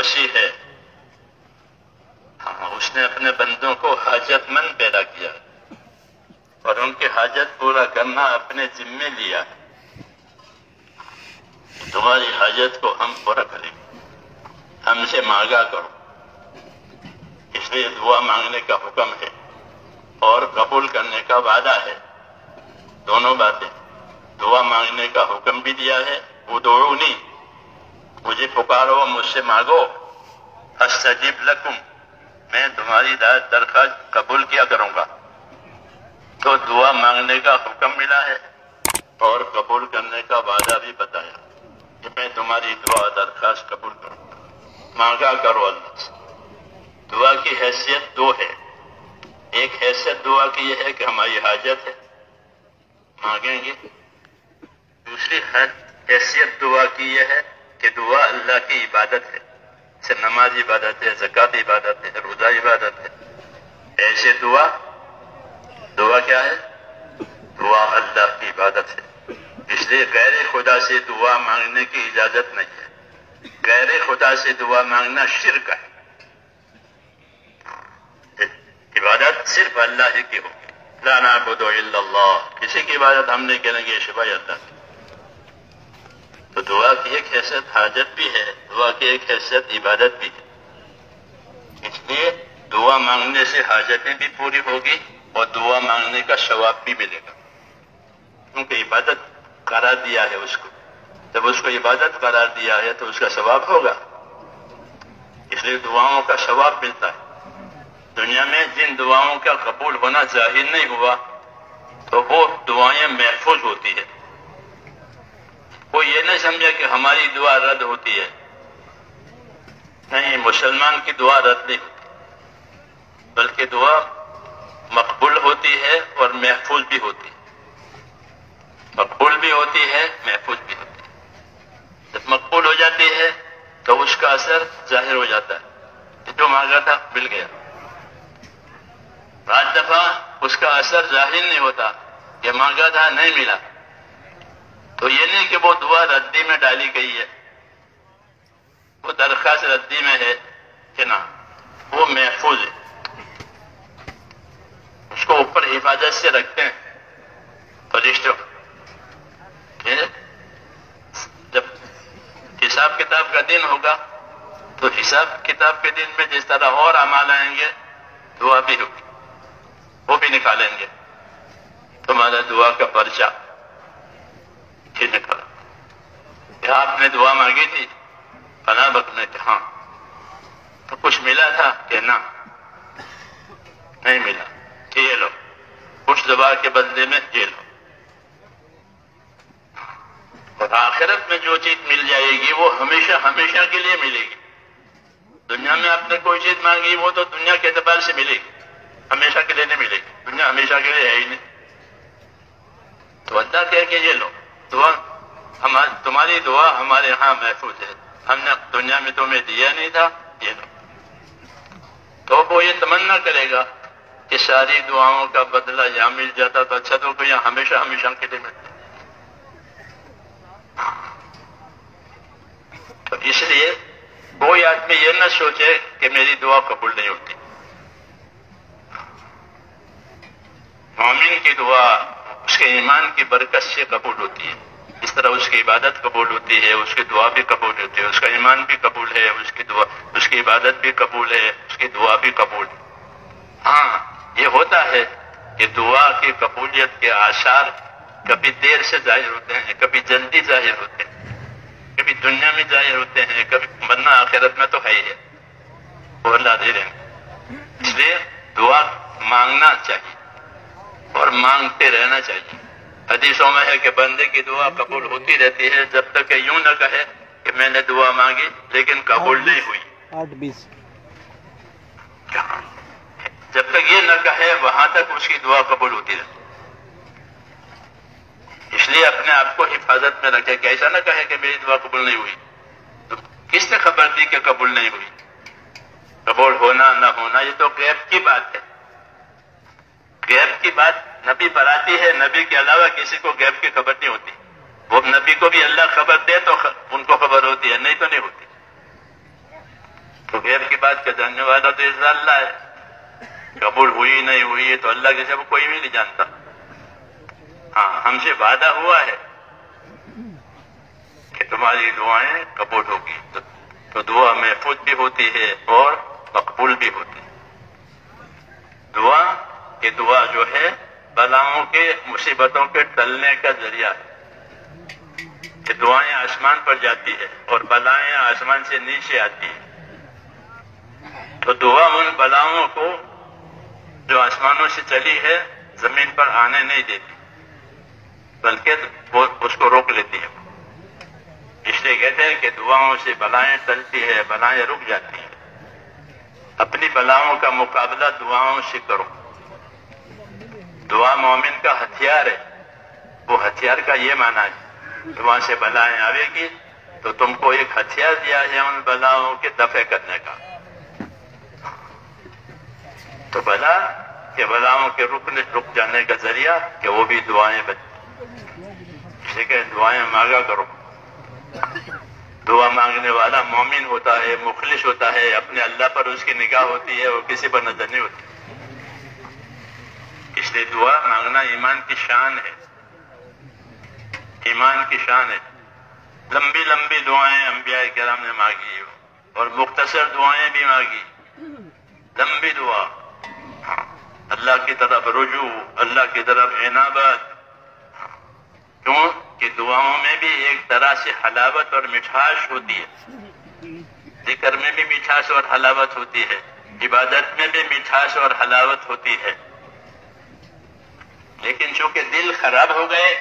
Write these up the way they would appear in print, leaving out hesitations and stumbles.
وسیع ہے. اس نے اپنے بندوں کو حاجت مند پیدا کیا اور ان کی حاجت پورا کرنا اپنے ذمے لیا. تمہاری حاجت کو ہم پورا کریں گے، ہم سے مانگا کرو. اس لیے دعا مانگنے کا حکم ہے اور قبول کرنے کا وعدہ ہے. دونوں باتیں. دعا مانگنے کا حکم بھی دیا ہے، ادعونی، مجھے پکارو، مجھ سے مانگو، استجب لکم، میں تمہاری درخواست قبول کیا کروں گا. تو دعا مانگنے کا حکم ملا ہے اور قبول کرنے کا وعدہ بھی بتایا کہ میں تمہاری دعا درخواست قبول کروں گا. مانگا کرو اللہ سے. دعا کی حیثیت دو ہے. ایک حیثیت دعا کی یہ ہے کہ ہماری حاجت ہے، مانگیں گے. دوسری حیثیت دعا کی یہ ہے کہ دعا اللہ کی عبادت ہے. جیسے نماز عبادت ہے، زکوٰۃ عبادت ہے، روزہ عبادت ہے. ایسے دعا کیا ہے؟ دعا اللہ کی عبادت ہے. اس لیے غیر خدا سے دعا مانگنے کی اجازت نہیں ہے. غیر خدا سے دعا مانگنا شرک ہے. عبادت صرف اللہ ہی کی ہوگی. لا نعبد الا اللہ، کسی کی عبادت ہم نہیں کریں گے سوائے اللہ کی. تو دعا کی ایک حیثیت حاجت بھی ہے، دعا کی ایک حیثیت عبادت بھی ہے. اس لیے دعا مانگنے سے حاجتیں بھی پوری ہوگی اور دعا مانگنے کا ثواب بھی ملے گا، کیونکہ عبادت قرار دیا ہے اس کو. جب اس کو عبادت قرار دیا ہے تو اس کا ثواب ہوگا. اس لیے دعاؤں کا ثواب ملتا ہے. دنیا میں جن دعاؤں کا قبول ہونا ظاہر نہیں ہوا تو وہ دعائیں محفوظ ہوتی ہے. وہ یہ نہ سمجھے کہ ہماری دعا رد ہوتی ہے. نہیں، مسلمان کی دعا رد نہیں ہوتی، بلکہ دعا مقبول ہوتی ہے اور محفوظ بھی ہوتی ہے. مقبول بھی ہوتی ہے، محفوظ بھی ہوتی ہے. جب مقبول ہو جاتی ہے تو اس کا اثر ظاہر ہو جاتا ہے. جو مانگا تھا مل گیا. بعض دفعہ اس کا اثر ظاہر نہیں ہوتا، یہ مانگا تھا نہیں ملا. تو یہ نہیں کہ وہ دعا ردی میں ڈالی گئی ہے، وہ درخواست ردی میں ہے کہ نہ، وہ محفوظ ہے. اس کو اوپر حفاظت سے رکھتے ہیں فرشتوں. جب حساب کتاب کا دن ہوگا تو حساب کتاب کے دن میں جس طرح اور اعمال آئیں گے، دعا بھی ہوگی، وہ بھی نکالیں گے. تمہارا دعا کا پرچہ پھر نکالا. کیا آپ نے دعا مانگی تھی فلاں وقت میں؟ کہ ہاں. تو کچھ ملا تھا کہ نہ، نہیں ملا. کہ یہ لو، کچھ دعا کے بدلے میں یہ لو. اور آخرت میں جو چیز مل جائے گی وہ ہمیشہ ہمیشہ کے لیے ملے گی. دنیا میں آپ نے کوئی چیز مانگی وہ تو دنیا کے اعتبار سے ملے گی، ہمیشہ کے لیے نہیں ملے گی. دنیا ہمیشہ کے لیے ہے ہی نہیں. تو اللہ کہے کہ یہ لو، دعا تمہاری دعا ہمارے ہاں محفوظ ہے، ہم نے دنیا میں تمہیں دیا نہیں تھا، یہ لو. تو وہ یہ تمنا کرے گا کہ ساری دعاؤں کا بدلہ یہاں مل جاتا تو اچھا، تو یہاں ہمیشہ ہمیشہ کے لیے ملتا. تو اس لیے کوئی آدمی یہ نہ سوچے کہ میری دعا قبول نہیں ہوتی. مومن کی دعا اس کے ایمان کی برکت سے قبول ہوتی ہے. اس طرح اس کی عبادت قبول ہوتی ہے، اس کی دعا بھی قبول ہوتی ہے. اس کا ایمان بھی قبول ہے، اس کی عبادت بھی قبول ہے، اس کی دعا بھی قبول ہے. ہاں، یہ ہوتا ہے کہ دعا کی قبولیت کے آثار کبھی دیر سے ظاہر ہوتے ہیں، کبھی جلدی ظاہر ہوتے ہیں، کبھی دنیا میں ظاہر ہوتے ہیں، کبھی ورنہ آخرت میں تو ہے ہی ہے. وہ اللہ دے رہے ہیں. اس لیے دعا مانگنا چاہیے اور مانگتے رہنا چاہیے. حدیثوں میں ہے کہ بندے کی دعا قبول ہوتی رہتی ہے جب تک کہ یوں نہ کہے کہ میں نے دعا مانگی لیکن قبول نہیں ہوئی. 8:20 جب تک یہ نہ کہے وہاں تک اس کی دعا قبول ہوتی رہتی. اس لیے اپنے آپ کو حفاظت میں رکھے کہ ایسا نہ کہے کہ میری دعا قبول نہیں ہوئی. تو کس نے خبر دی کہ قبول نہیں ہوئی؟ قبول ہونا نہ ہونا یہ تو غیب کی بات ہے. غیب کی بات نبی پر آتی ہے، نبی کے علاوہ کسی کو غیب کی خبر نہیں ہوتی. وہ نبی کو بھی اللہ خبر دے تو ان کو خبر ہوتی ہے، نہیں تو نہیں ہوتی. تو غیب کی بات کا جاننے والا تو اس اللہ ہے. قبول ہوئی نہیں ہوئی ہے تو اللہ کے سب کوئی بھی نہیں جانتا. ہاں ہم سے وعدہ ہوا ہے کہ تمہاری دعائیں قبول ہوگی. تو دعا محفوظ بھی ہوتی ہے اور مقبول بھی ہوتی ہے. دعا جو ہے بلاؤں کے مصیبتوں کے ٹلنے کا ذریعہ ہے. کہ دعائیں آسمان پر جاتی ہے اور بلائیں آسمان سے نیچے آتی ہیں. تو دعا ان بلاؤں کو جو آسمانوں سے چلی ہے زمین پر آنے نہیں دیتی بلکہ وہ اس کو روک لیتی ہے. اس لیے کہتے ہیں کہ دعاؤں سے بلائیں ٹلتی ہے، بلائیں رک جاتی ہیں. اپنی بلاؤں کا مقابلہ دعاؤں سے کرو. دعا مومن کا ہتھیار ہے. وہ ہتھیار کا یہ معنی ہے کہ وہاں سے بلائیں آئے گی تو تم کو ایک ہتھیار دیا ہے ان بلاؤں کے دفع کرنے کا. تو بلاؤں کے رک جانے کا ذریعہ کہ وہ بھی دعائیں اس لیے کہ دعائیں مانگا کرو. دعا مانگنے والا مومن ہوتا ہے، مخلص ہوتا ہے، اپنے اللہ پر اس کی نگاہ ہوتی ہے اور کسی پر نظر نہیں ہوتی. اس لیے دعا مانگنا ایمان کی شان ہے. ایمان کی شان ہے. لمبی لمبی دعائیں انبیاء کرام نے مانگی اور مختصر دعائیں بھی مانگی. لمبی دعا، اللہ کی طرف رجوع، اللہ کی طرف عنابت. کیوں کہ دعاؤں میں بھی ایک طرح سے حلاوت اور مٹھاس ہوتی ہے. ذکر میں بھی مٹھاس اور حلاوت ہوتی ہے، عبادت میں بھی مٹھاس اور حلاوت ہوتی ہے. لیکن چونکہ دل خراب ہو گئے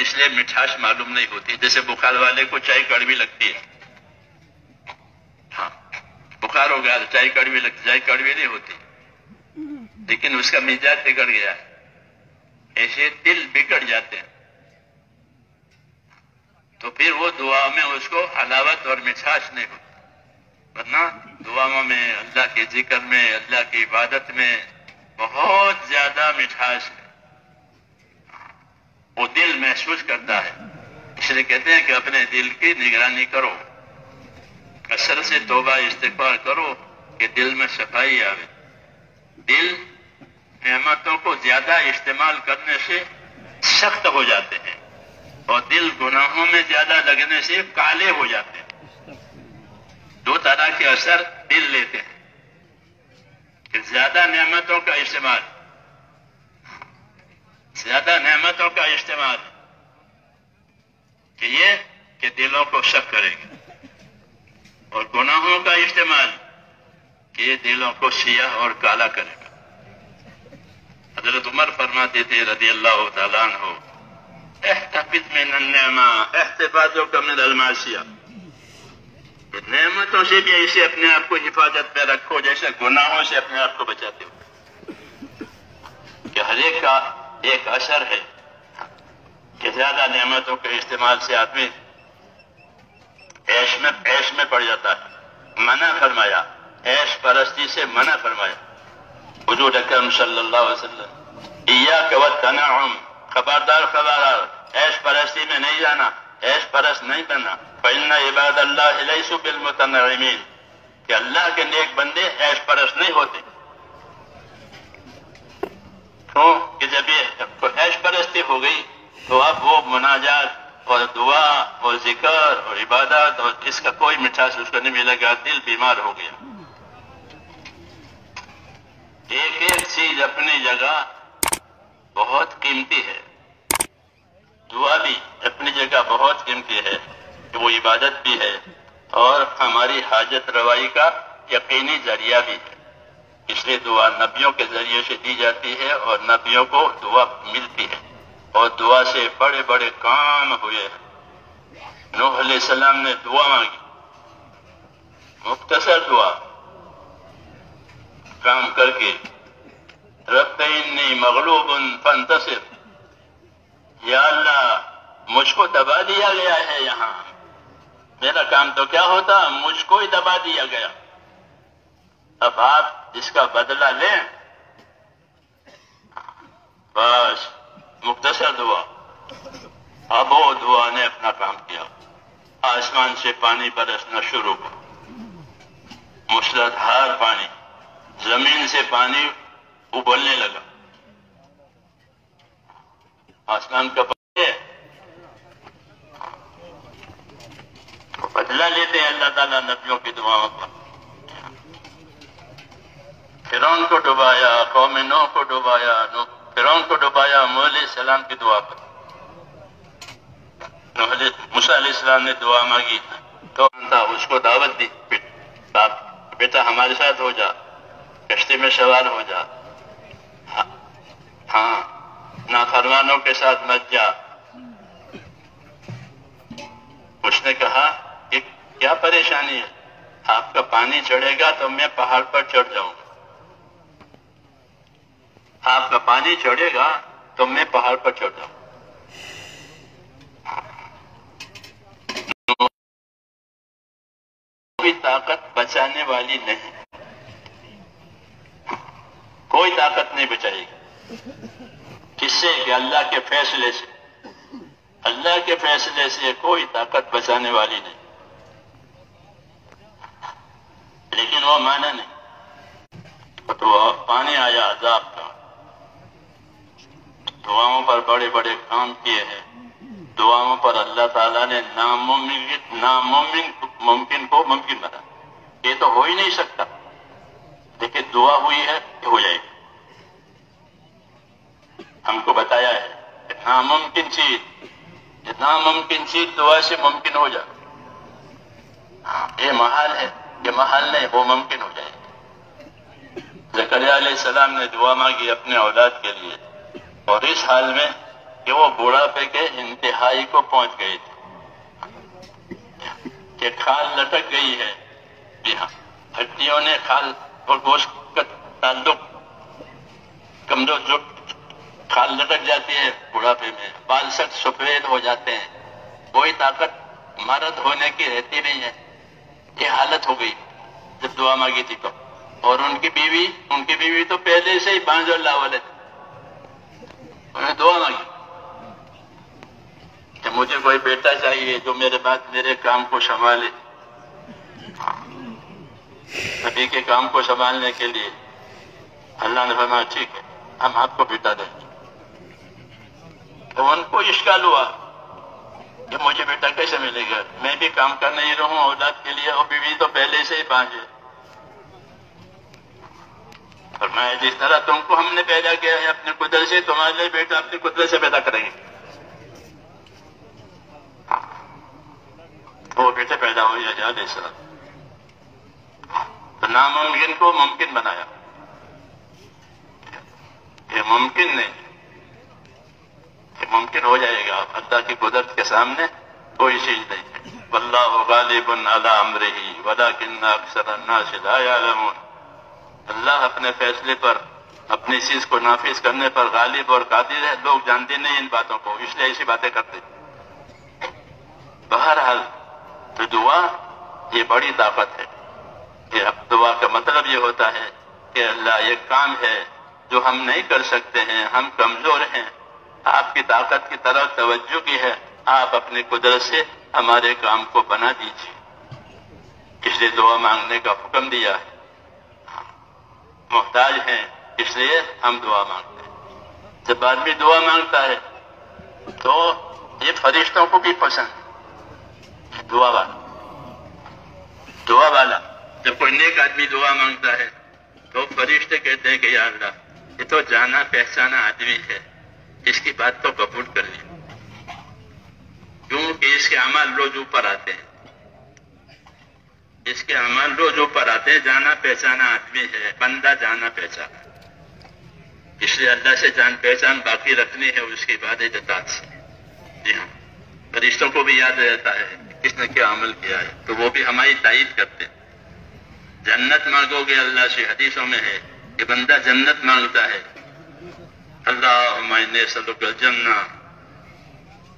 اس لیے مٹھاس معلوم نہیں ہوتی. جیسے بخار والے کو چائے کڑوی لگتی ہے. ہاں بخار ہو گیا تو چائے کڑوی لگتی، چائے کڑوی نہیں ہوتی لیکن اس کا مزاج بگڑ گیا ہے. ایسے دل بگڑ جاتے ہیں تو پھر وہ دعا میں اس کو حلاوت اور مٹھاس نہیں ہوتی. ورنہ دعاؤں میں، اللہ کے ذکر میں، اللہ کی عبادت میں بہت زیادہ مٹھاس ہے. وہ دل محسوس کرتا ہے. اس لیے کہتے ہیں کہ اپنے دل کی نگرانی کرو، کثرت سے توبہ استغفار کرو کہ دل میں صفائی آئے. دل نعمتوں کو زیادہ استعمال کرنے سے سخت ہو جاتے ہیں اور دل گناہوں میں زیادہ لگنے سے کالے ہو جاتے ہیں. دو طرح کے اثر دل لیتے ہیں کہ زیادہ نعمتوں کا استعمال، زیادہ نعمتوں کا استعمال کہ یہ کہ دلوں کو سخت کرے گا، اور گناہوں کا استعمال کہ یہ دلوں کو سیاہ اور کالا کرے گا. حضرت عمر فرماتے تھے رضی اللہ تعالیٰ عنہ، احتفظ من النعمہ احتفاظک من المعصیہ. نعمتوں سے بھی ایسے اپنے آپ کو حفاظت میں رکھو جیسے گناہوں سے اپنے آپ کو بچاتے ہو. کہ ہر ایک کا ایک اثر ہے کہ زیادہ نعمتوں کے استعمال سے آدمی عیش میں پڑ جاتا ہے. منع فرمایا، عیش پرستی سے منع فرمایا. حضور اکرم صلی اللہ علیہ وسلم، ایاک والتنعم، خبردار خبردار عیش پرستی میں نہیں جانا، عیش پرست نہیں بننا. فإن عباد اللہ لیسوا بالمتنعمین، کہ اللہ کے نیک بندے عیش پرست نہیں ہوتے. کیوں کہ جب یہ عیش پرستی ہو گئی تو اب وہ مناجات اور دعا اور ذکر اور عبادت اور اس کا کوئی مٹھاس اس کو نہیں ملے گا. دل بیمار ہو گیا. ایک ایک چیز اپنی جگہ بہت قیمتی ہے. دعا بھی اپنی جگہ بہت قیمتی ہے کہ وہ عبادت بھی ہے اور ہماری حاجت روائی کا یقینی ذریعہ بھی ہے. اس لیے دعا نبیوں کے ذریعے سے دی جاتی ہے اور نبیوں کو دعا ملتی ہے اور دعا سے بڑے بڑے کام ہوئے ہیں. نوح علیہ السلام نے دعا مانگی، مختصر دعا کام کر کے، رب انی مغلوب فانتصر، یا اللہ مجھ کو دبا دیا گیا ہے، یہاں میرا کام تو کیا ہوتا، مجھ کو ہی دبا دیا گیا، اب آپ اس کا بدلہ لیں. بس مختصر دعا. اب وہ دعا نے اپنا کام کیا. آسمان سے پانی برسنا شروع ہوا، دھار پانی، زمین سے پانی ابلنے لگا، آسمان کا پانی ہے، بدلہ لیتے ہیں اللہ تعالیٰ نبیوں کی دعاؤں پر۔ فرعون کو ڈبایا، قوم نوح کو ڈبایا، فرعون کو ڈبایا موسیٰ علیہ السلام کی دعا پر۔ موسیٰ علیہ السلام نے دعا مانگی تو اس کو دعوت دی، بیٹا ہمارے ساتھ ہو جا، کشتی میں سوار ہو جا، ہاں نافرمانوں کے ساتھ مت جا۔ اس نے کہا کہ کیا پریشانی ہے، آپ کا پانی چڑھے گا تو میں پہاڑ پر چڑھ جاؤں گا، آپ کا پانی چڑھے گا تو میں پہاڑ پر چڑھ جاؤں گا۔ کوئی طاقت بچانے والی نہیں، کوئی طاقت نہیں بچائے گی، کس سے؟ کہ اللہ کے فیصلے سے، اللہ کے فیصلے سے کوئی طاقت بچانے والی نہیں۔ لیکن وہ مانا نہیں، تو پانی آیا عذاب کا، دعاؤں پر بڑے بڑے کام کیے ہیں، دعاؤں پر اللہ تعالیٰ نے ناممکن کو ممکن بنا۔ یہ تو ہو ہی نہیں سکتا، لیکن دعا ہوئی ہے کہ ہو جائے گی۔ ہم کو بتایا ہے کہ ناممکن چیز دعا سے ممکن ہو جائے۔ یہ محال ہے، یہ محال نہیں، وہ ممکن ہو جائے گی۔ زکریا علیہ السلام نے دعا مانگی اپنے اولاد کے لیے، اور اس حال میں کہ وہ بوڑھاپے کے انتہائی کو پہنچ گئے تھے، کہ کھال لٹک گئی ہے، جی ہاں، ہڈیوں نے کھال اور گوشت کا تعلق کمزور، جو کھال لٹک جاتی ہے بڑھاپے میں، بال سخت سفید ہو جاتے ہیں، کوئی طاقت مرد ہونے کی رہتی نہیں ہے۔ یہ حالت ہو گئی جب دعا مانگی تھی تو۔ اور ان کی بیوی تو پہلے سے ہی بانجھ اللہ والے تھے، انہوں نے دعا مانگی کہ مجھے کوئی بیٹا چاہیے جو میرے بعد میرے کام کو سنبھالے، نبی کے کام کو سنبھالنے کے لیے۔ اللہ نے فرمایا ٹھیک ہے، ہم آپ کو بیٹا دیں گے۔ تو ان کو اشکال ہوا کہ مجھے بیٹا کیسے ملے گا، میں بھی کام کر نہیں رہوں اولاد کے لیے، اور بیوی تو پہلے سے ہی بانجھ ہے۔ فرمایا جس طرح تم کو ہم نے پیدا کیا ہے اپنے قدرت سے، تمہارے لیے بیٹا اپنی قدرت سے پیدا کریں گے۔ وہ بیٹے پیدا ہوئے علیہ السلام، تو ناممکن کو ممکن بنایا۔ یہ ممکن نہیں، یہ ممکن ہو جائے گا، اللہ کی قدرت کے سامنے کوئی چیز نہیں ہے۔ واللہ غالب علی امرہ ولکن اکثر الناس لا یعلمون۔ اللہ اپنے فیصلے پر، اپنی چیز کو نافذ کرنے پر غالب اور قادر ہے، لوگ جانتے نہیں ان باتوں کو، اس لیے ایسی باتیں کرتے۔ بہرحال تو دعا یہ بڑی طاقت ہے۔ کہ اب دعا کا مطلب یہ ہوتا ہے کہ اللہ یہ کام ہے جو ہم نہیں کر سکتے ہیں، ہم کمزور ہیں، آپ کی طاقت کی طرف توجہ کی ہے، آپ اپنی قدرت سے ہمارے کام کو بنا دیجیے، اس لیے دعا مانگنے کا حکم دیا ہے۔ محتاج ہیں اس لیے ہم دعا مانگتے ہیں۔ جب آدمی دعا مانگتا ہے تو یہ فرشتوں کو بھی پسند ہے، دعا والا جب کوئی نیک آدمی دعا مانگتا ہے تو فرشتے کہتے ہیں کہ یا اللہ یہ تو جانا پہچانا آدمی ہے، اس کی بات تو قبول کر لی، کیونکہ اس کے اعمال روز اوپر آتے ہیں، اس کے اعمال روز اوپر آتے ہیں، جانا پہچانا آدمی ہے، بندہ جانا پہچانا، اس لیے اللہ سے جان پہچان باقی رکھنی ہے اس کی عبادت اطاعت سے۔ جی ہاں، فرشتوں کو بھی یاد رہتا ہے کس نے کیا عمل کیا ہے، تو وہ بھی ہماری تائید کرتے ہیں۔ جنت مانگو گے اللہ سے، حدیثوں میں ہے کہ بندہ جنت مانگتا ہے، اللہم انی اسألک الجنہ،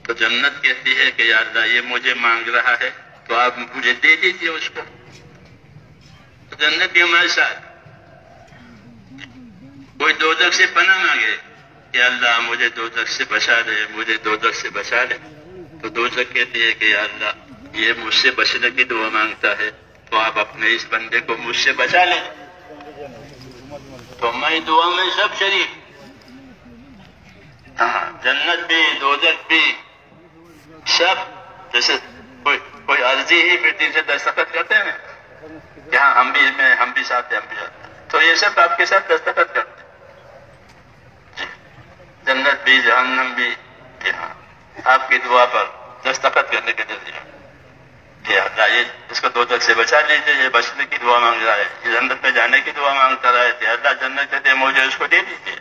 تو جنت کہتی ہے کہ یا اللہ یہ مجھے مانگ رہا ہے تو آپ مجھے دے دیجیے اس کو، تو جنت بھی ہمارے ساتھ۔ کوئی دوزخ سے پناہ مانگے کہ اللہ مجھے دوزخ سے بچا دے، مجھے دوزخ سے بچا دے، تو دوزخ کہتی ہے کہ یا اللہ یہ مجھ سے بچنے کی دعا مانگتا ہے، تو آپ اپنے اس بندے کو مجھ سے بچا لیں، تو میں دعا میں سب شریک، ہاں جنت بھی دوزخ بھی سب. جیسے کوئی عرضی ہی پھر سے دستخط کرتے ہیں کہ ہاں ہم بھی ساتھ ہیں، ہم بھی ساتھ ہیں، تو یہ سب آپ کے ساتھ دستخط کرتے ہیں، جنت بھی جہنم بھی، کہ ہاں آپ کی دعا پر دستخط کرنے کے ذریعے کہ اللہ یہ اس کو دوزخ سے بچا لیجیے، یہ بچنے کی دعا مانگ رہا ہے، یہ جنت میں جانے کی دعا مانگتا رہا ہے کہ اللہ جنت دے مجھے اس کو دے دیجیے.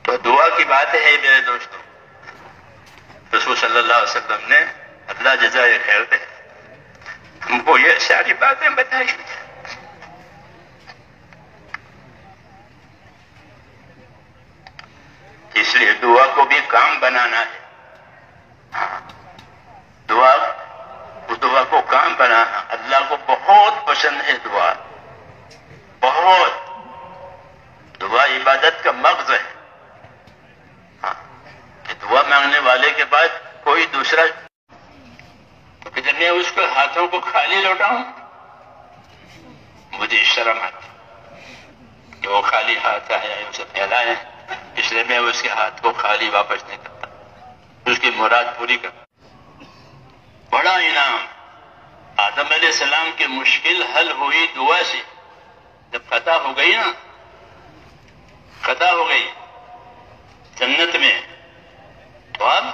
تو دعا کی بات ہے میرے دوستوں. رسول صلی اللہ علیہ وسلم نے اللہ جزائے خیر دے ہم کو یہ ساری باتیں بتائی. اس لیے دعا کو بھی کام بنانا ہے. ہاں دعا کو کام بنانا اللہ کو بہت پسند ہے. دعا بہت، دعا عبادت کا مغز ہے. ہاں کہ دعا مانگنے والے کے بعد کوئی دوسرا، کہ جب میں اس کے ہاتھوں کو خالی لوٹاؤں مجھے شرم آتی کہ وہ خالی ہاتھ آیا ہے، اسے پھیلائے، اس لیے میں اس کے ہاتھ کو خالی واپس نہیں کرتا، اس کی مراد پوری کرتا. بڑا انعام آدم علیہ السلام کی مشکل حل ہوئی دعا سے. جب خطا ہو گئی نا، خطا ہو گئی جنت میں، تو اب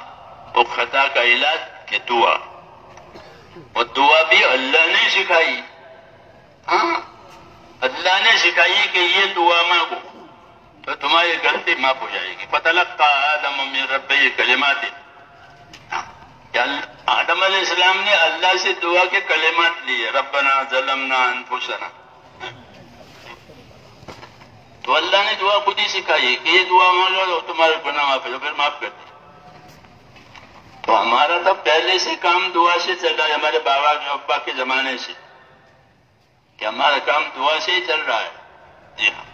وہ خطا کا علاج کہ دعا، وہ دعا بھی اللہ نے سکھائی. ہاں اللہ نے سکھائی کہ یہ دعا مانگو تو تمہاری غلطی معاف ہو جائے گی. فتلقى آدم من ربه کلمات، آدم علیہ السلام نے اللہ سے دعا کے کلمات لیے، ربنا ظلمنا انفسنا. تو اللہ نے دعا خود ہی سکھائی کہ یہ دعا مانگو تو تمہارے گناہ معاف ہو، پھر معاف کر دی. تو ہمارا تو پہلے سے کام دعا سے چل رہا ہے، ہمارے بابا ابا کے زمانے سے، کہ ہمارا کام دعا سے ہی چل رہا ہے. جی ہاں،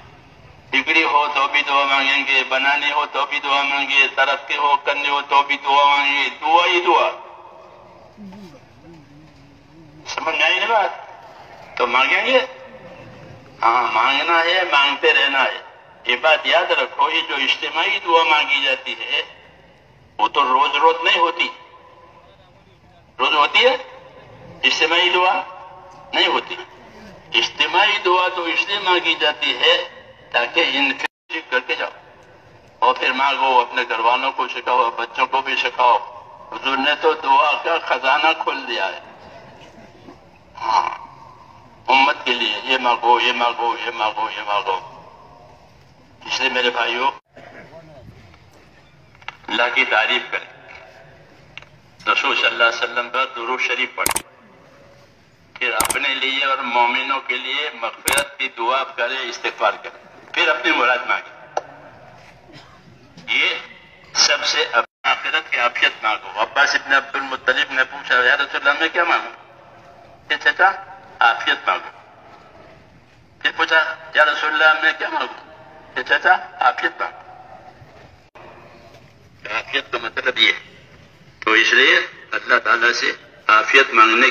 ڈگری ہو تو بھی دعا مانگیں گے، بنانی ہو تو بھی دعا مانگیں گے، ترقی ہو کرنی ہو تو بھی دعا مانگیں گے. دعا ہی دعا. سمجھ میں آئی نا بات؟ تو مانگیں گے، ہاں مانگنا ہے، مانگتے رہنا ہے. یہ بات یاد رکھو، یہ جو اجتماعی دعا مانگی جاتی ہے وہ تو روز روز نہیں ہوتی. روز ہوتی ہے اجتماعی دعا؟ نہیں ہوتی. اجتماعی دعا تو اس لیے مانگی جاتی ہے تاکہ انفرادی کر کے جاؤ اور پھر مانگو، اپنے گھر والوں کو سکھاؤ، بچوں کو بھی سکھاؤ. حضور نے تو دعا کا خزانہ کھول دیا ہے. ہاں امت کے لیے یہ مانگو، یہ مانگو، یہ مانگو، یہ مانگو. اس لیے میرے بھائیوں اللہ کی تعریف کریں، رسول صلی اللہ علیہ وسلم پر درود شریف پڑھیں، پھر اپنے لیے اور مومنوں کے لیے مغفرت کی دعا کریں، استغفار کریں، پھر اپنی مراد مانگیں. یہ سب سے آخرت کی عافیت مانگو. عباس ابن عبد المطلب نے پوچھا یا رسول اللہ میں کیا مانگوں؟ کہ چچا عافیت مانگو. پھر پوچھا یا رسول اللہ میں کیا مانگوں؟ کہ چچا عافیت مانگو. عافیت کا مطلب یہ ہے. تو اس لیے اللہ تعالیٰ سے عافیت مانگنے